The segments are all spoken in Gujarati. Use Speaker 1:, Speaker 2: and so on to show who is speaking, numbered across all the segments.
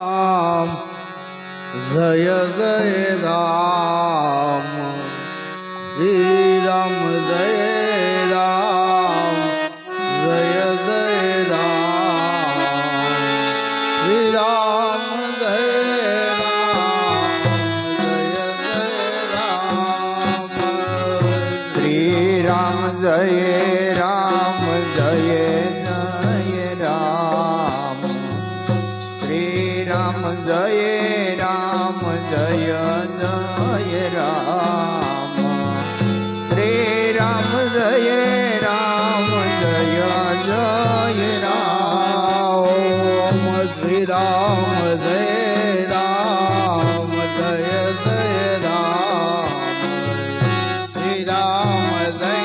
Speaker 1: राम जय जय राम श्री राम जय राम जय जय राम श्री राम जय राम जय जय राम
Speaker 2: श्री राम जय राम जय जय राम श्री राम जय राम जय जय राम श्री राम जय राम जय जय राम
Speaker 1: ओम श्री राम जय राम जय जय राम श्री राम जय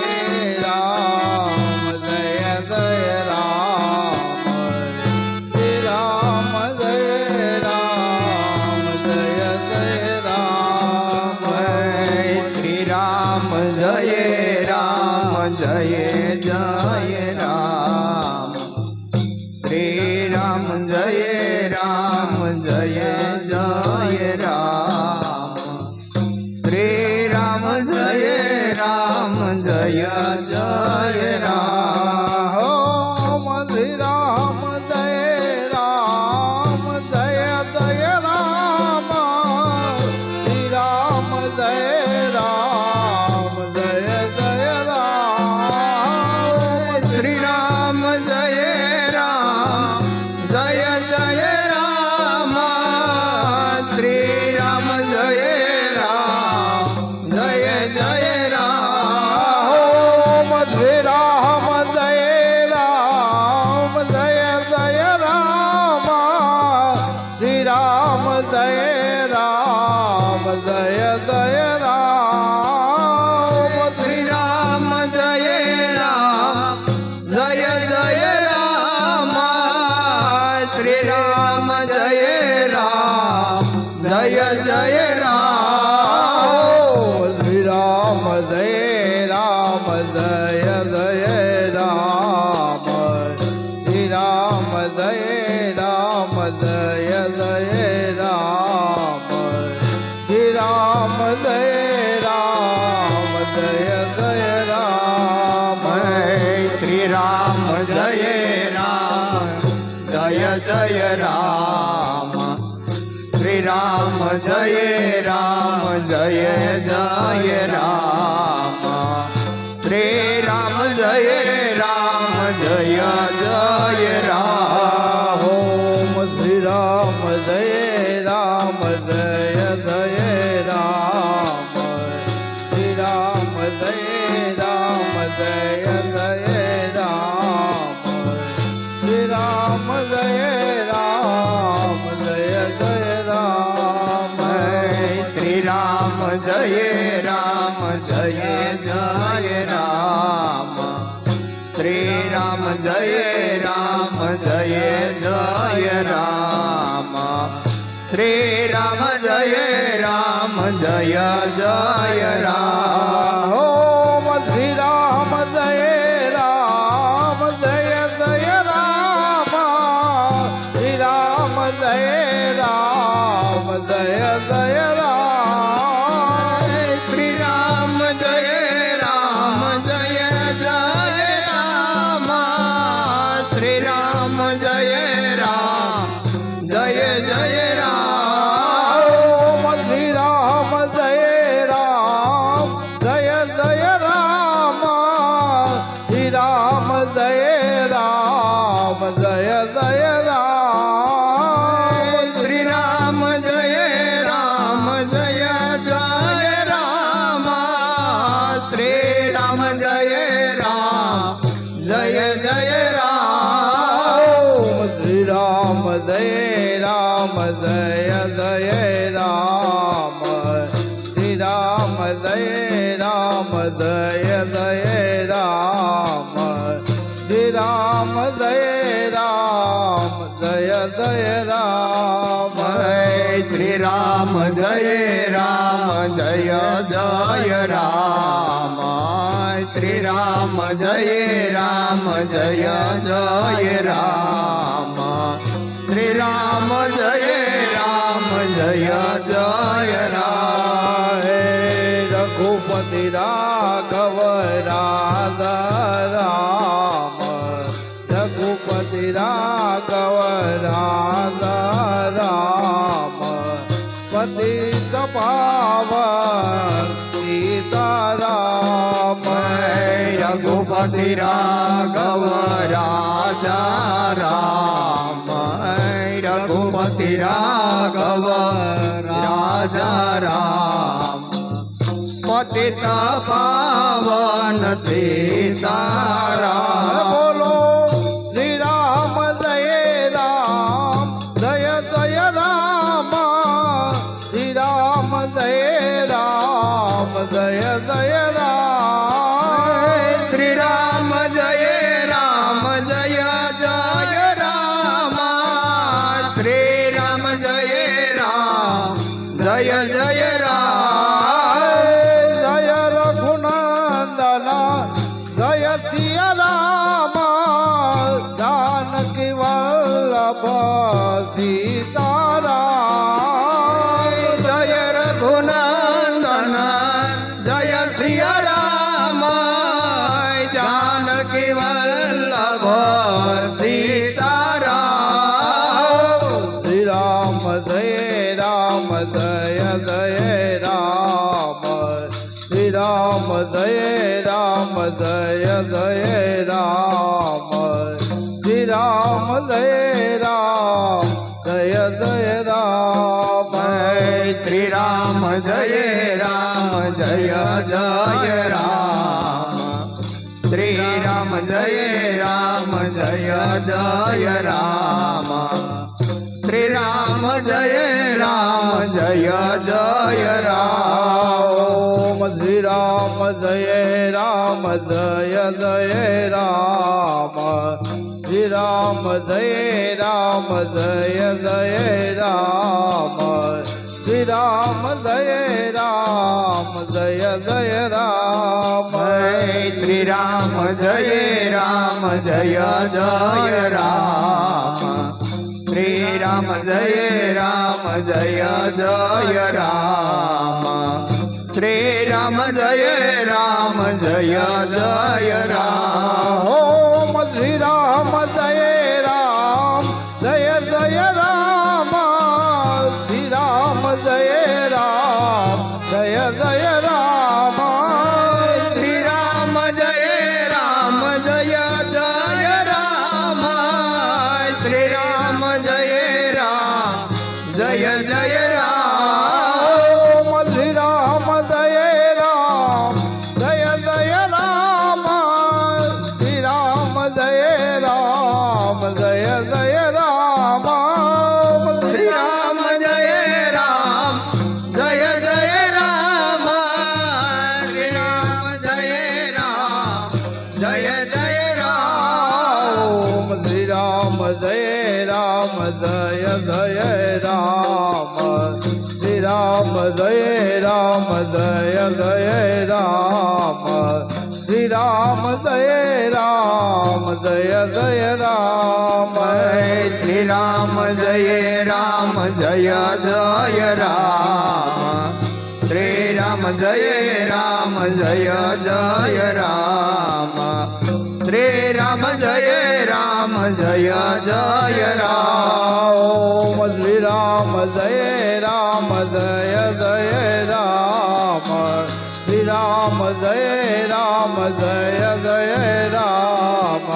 Speaker 1: राम जय जय राम श्री राम जय राम जय जय राम
Speaker 2: श्री राम जय राम जय जय राम श्री राम जय राम जय जय राम श्री राम जय राम जय जय राम
Speaker 1: ओम श्री राम जय राम जय जय राम श्री राम जय राम जय जय राम
Speaker 2: श्री राम जय राम जय जय राम श्री राम जय राम जय जय राम
Speaker 1: ओम श्री राम जय राम जय जय राम श्री राम जय राम जय जय राम
Speaker 2: श्री राम जय राम जय जय राम श्री राम जय राम जय जय राम
Speaker 1: श्री राम जय राम जय जय राम श्री राम जय राम जय जय राम श्री राम जय राम जय जय राम
Speaker 2: श्री राम जय राम जय जय राम श्री राम जय राम जय जय राम श्री राम जय राम जय जय राम
Speaker 1: ओम श्री राम जय राम जय जय राम श्री राम जय राम जय जय राम श्री राम जय राम जय जय राम
Speaker 2: श्री राम जय राम जय जय राम श्री राम जय राम जय जय राम श्री राम जय राम जय जय राम
Speaker 1: ओम श्री राम जय राम जय जय राम श्री राम जय राम जय जय राम
Speaker 2: श्री राम जय राम जय जय राम श्री राम जय राम जय जय राम
Speaker 1: ओम श्री राम जय राम जय जय राम श्री राम जय राम जय जय राम
Speaker 2: श्री राम जय राम जय जय राम श्री राम जय राम जय जय राम
Speaker 1: ओम श्री राम जय राम जय जय राम श्री राम जय राम जय जय राम श्री राम जय राम जय जय राम
Speaker 2: श्री राम जय राम जय जय राम श्री राम जय राम जय जय राम श्री राम જય રામ જય જય રામ
Speaker 1: હે રઘુપતિ રાઘવ રાધા રામ રઘુપતિ રાઘવ રાધા રામ પતિત પાવન સીતારામ
Speaker 2: રઘુપતિ રાઘવ રાજા રામ રઘુપતિ રાઘવ રાજા રામ પતિત પાવન સીતારામ
Speaker 1: બોલો શ્રી રામ જય રામ જય જય રામ શ્રી રામ જય રામ જય જય રામ
Speaker 2: શ્રી રામ જય રામ જય જય રામ શ્રી રામ જય રામ જય જય રામ
Speaker 1: જય રઘુનંદન જય સિયા રામ જાનકી વલ્લભ સીતારામ
Speaker 2: જય રઘુનંદન જય સિયા રામ જાનકી વલ્લભ સીતારામ
Speaker 1: શ્રી રામ જય રામ જય જય રામ શ્રી રામ જય રામ જય જય રામ શ્રી રામ જય રામ જય જય રામ
Speaker 2: શ્રી રામ જય રામ જય જય રામ શ્રી રામ જય રામ જય જય રામ શ્રી રામ જય રામ જય જય રામ
Speaker 1: ઓમ શ્રી રામ જય રામ જય જય રામ શ્રી રામ જય રામ જય જય રામ શ્રી રામ જય રામ જય જય રામ
Speaker 2: શ્રી રામ જય રામ જય જય રામ શ્રી રામ જય રામ જય જય રામ શ્રી રામ જય રામ જય જય રામ
Speaker 1: ઓમ શ્રી રામ જય રામ જય જય રામ શ્રી રામ જય રામ જય જય રામ
Speaker 2: શ્રી રામ જય રામ જય જય રામ શ્રી રામ જય રામ જય જય રામ
Speaker 1: ઓમ શ્રી રામ જય રામ જય જય રામ શ્રી રામ જય રામ જય જય રામ
Speaker 2: શ્રી રામ જય રામ જય જય રામ શ્રી રામ જય રામ જય જય રામ
Speaker 1: ઓમ શ્રી રામ જય રામ જય જય રામ શ્રી રામ જય રામ જય જય રામ શ્રી રામ જય રામ જય જય રામ
Speaker 2: શ્રી રામ જય રામ જય જય રામ શ્રી રામ જય રામ જય જય રામ શ્રી રામ જય રામ જય જય રામ
Speaker 1: ઓમ શ્રી રામ જય રામ જય જય રામ શ્રી રામ જય રામ જય જય રામ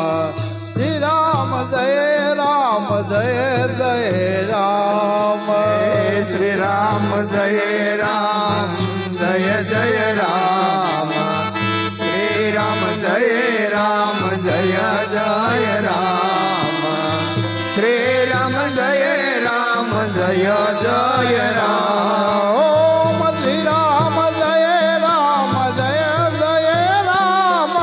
Speaker 1: શ્રી રામ જય રામ જય જય રામ
Speaker 2: શ્રી રામ જય રામ જય જય રામ શ્રી રામ જય રામ જય જય રામ શ્રી રામ જય રામ જય જય રામ
Speaker 1: ઓમ શ્રી રામ જય રામ જય જય રામ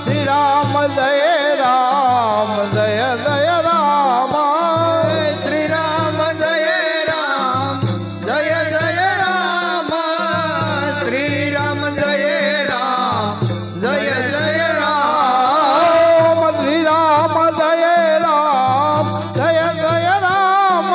Speaker 1: શ્રી રામ જય રામ જય જય રામ
Speaker 2: શ્રી રામ જય રામ જય જય રામ શ્રી રામ જય રામ જય જય રામ
Speaker 1: ઓમ શ્રી રામ જય રામ જય જય રામ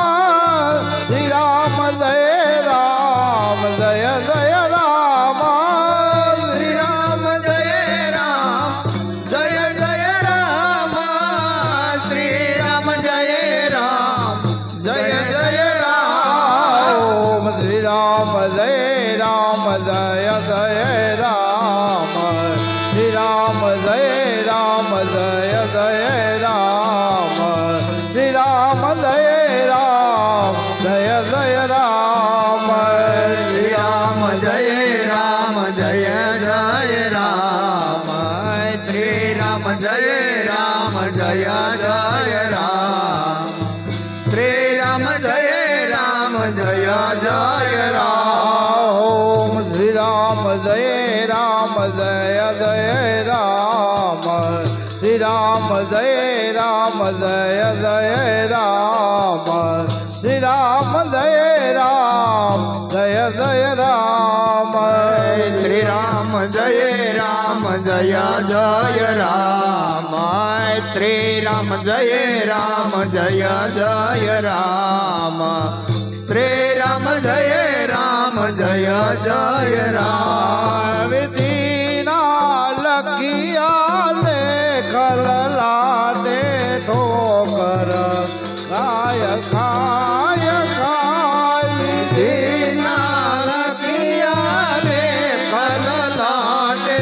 Speaker 2: જય જય રામ
Speaker 1: ઓમ શ્રી રામ જય રામ જય જય રામ શ્રી રામ જય રામ જય જય રામ શ્રી રામ જય રામ જય જય રામ
Speaker 2: શ્રી રામ જય રામ જય જય રામ શ્રી રામ જય રામ જય જય રામ શ્રી રામ જય રામ જય જય રામ
Speaker 1: વિધિના લખિયા લેખલ લાડે ઠોકર ખાય ખાય ખાય
Speaker 2: વિધિના લખિયા લેખલ લાડે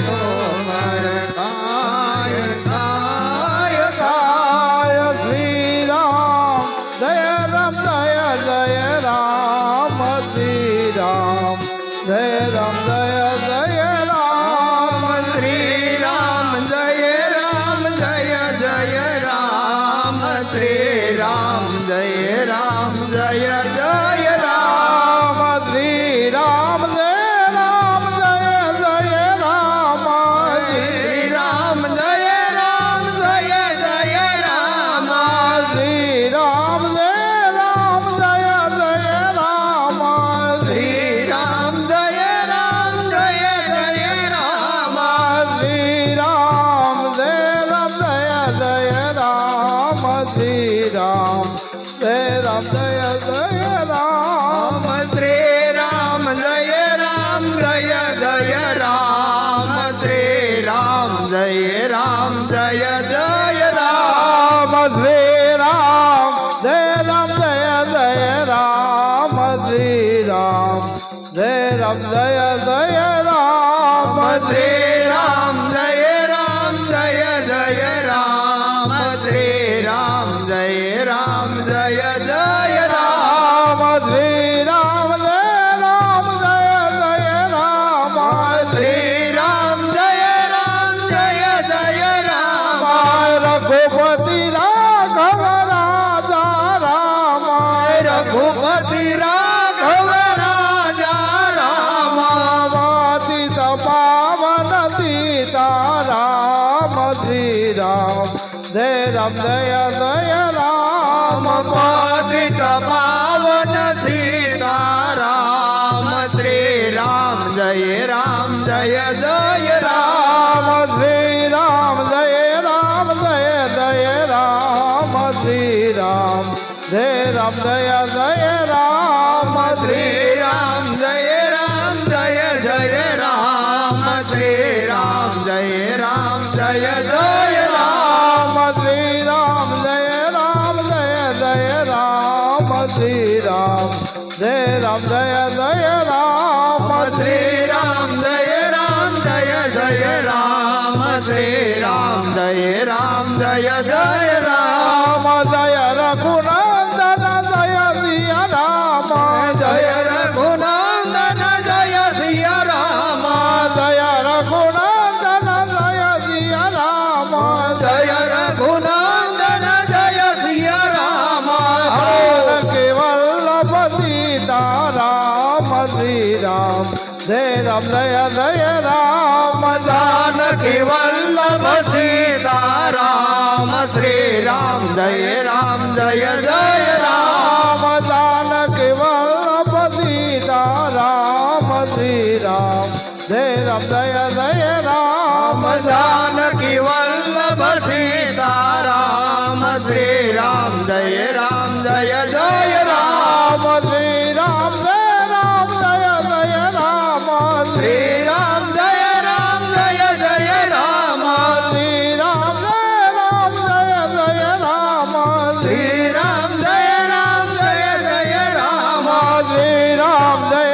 Speaker 2: ઠોકર ખાય ખાય
Speaker 1: ખાય શ્રી રામ જય રામ જય જય રામ શ્રી રામ જય રામ જય જય રામ
Speaker 2: શ્રી રામ જય રામ જય જય રામ શ્રી રામ જય રામ જય જય રામ
Speaker 1: શ્રી રામ જય રામ જય જય રામ
Speaker 2: શ્રી રામ જય રામ જય જય રામ
Speaker 1: શ્રી રામ જય રામ જય જય રામ
Speaker 2: શ્રી રામ જય રામ જય જય રામ
Speaker 1: શ્રી રામ જય રામ જય જય રામ શ્રી રામ જય રામ જય જય રામ
Speaker 2: શ્રી રામ જય રામ જય જય રામ શ્રી રામ જય રામ જય જય રામ
Speaker 1: શ્રી રામ જય રામ જય જય રામ શ્રી રામ જય રામ જય જય રામ
Speaker 2: શ્રી રામ જય રામ જય જય રામ શ્રી રામ જય રામ જય જય રામ
Speaker 1: શ્રી રામ જય રામ જય જય રામ
Speaker 2: શ્રી રામ જય રામ જય જય રામ
Speaker 1: રઘુપતિ રાઘવ રાજા રામ
Speaker 2: રઘુપતિ રાઘવ રાજા રામ
Speaker 1: વાતિત પાવન સીતારામ શ્રી રામ જય રામ જય જય રામ
Speaker 2: પાતિત પાવન સીતારામ શ્રી રામ જય રામ જય જય રામ
Speaker 1: શ્રી રામ જય રામ જય જય રામ શ્રી રામ જય રામ જય જય રામ
Speaker 2: શ્રી રામ જય રામ જય જય રામ શ્રી રામ જય રામ જય જય રામ
Speaker 1: શ્રી રામ જય રામ જય જય રામ શ્રી રામ જય રામ જય જય રામ
Speaker 2: શ્રી રામ જય રામ જય જય રામ શ્રી રામ જય રામ જય જય રામ
Speaker 1: જય રઘુનંદન જય સિયા રામ
Speaker 2: જય રઘુનંદન જય સિયા રામ
Speaker 1: જય રઘુનંદન જય સિયા રામ
Speaker 2: જય રઘુનંદન જય સિયા રામ
Speaker 1: કેવલ્લભ સીતારામ શ્રી રામ જય રામ જય જય રામ
Speaker 2: जानकी वल्लभ सीताराम श्री राम जय जय राम
Speaker 1: जानकी वल्लभ सीताराम श्री राम जय राम जय जय राम
Speaker 2: जानकी वल्लभ सीताराम श्री राम जय जय राम
Speaker 1: श्री राम जय राम जय जय राम
Speaker 2: श्री राम जय जय राम
Speaker 1: श्री राम जय राम जय जय राम
Speaker 2: श्री राम जय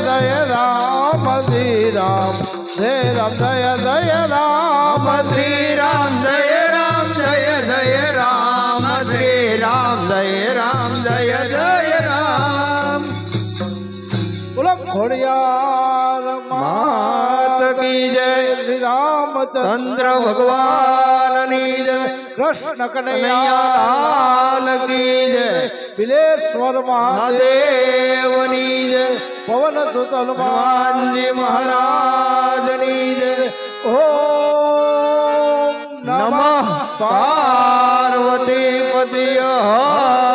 Speaker 2: जय राम
Speaker 1: श्री राम जय राम जय जय राम श्री राम जय राम जय जय राम
Speaker 2: श्री राम जय जय राम श्री राम जय जय राम
Speaker 1: बोलो खोड़ियार
Speaker 2: मात की जय
Speaker 1: श्री राम
Speaker 2: चंद्र भगवान जय
Speaker 1: કૃષ્ણ
Speaker 2: કનૈયા
Speaker 1: કનૈયા
Speaker 2: લાલ કી જય
Speaker 1: બિલેશ્વર મહાદેવ
Speaker 2: મહાદેવની જય
Speaker 1: પવન દૂત
Speaker 2: હનુમાનજી મહારાજની જય
Speaker 1: ઓમ
Speaker 2: નમઃ પાર્વતી પતિ હર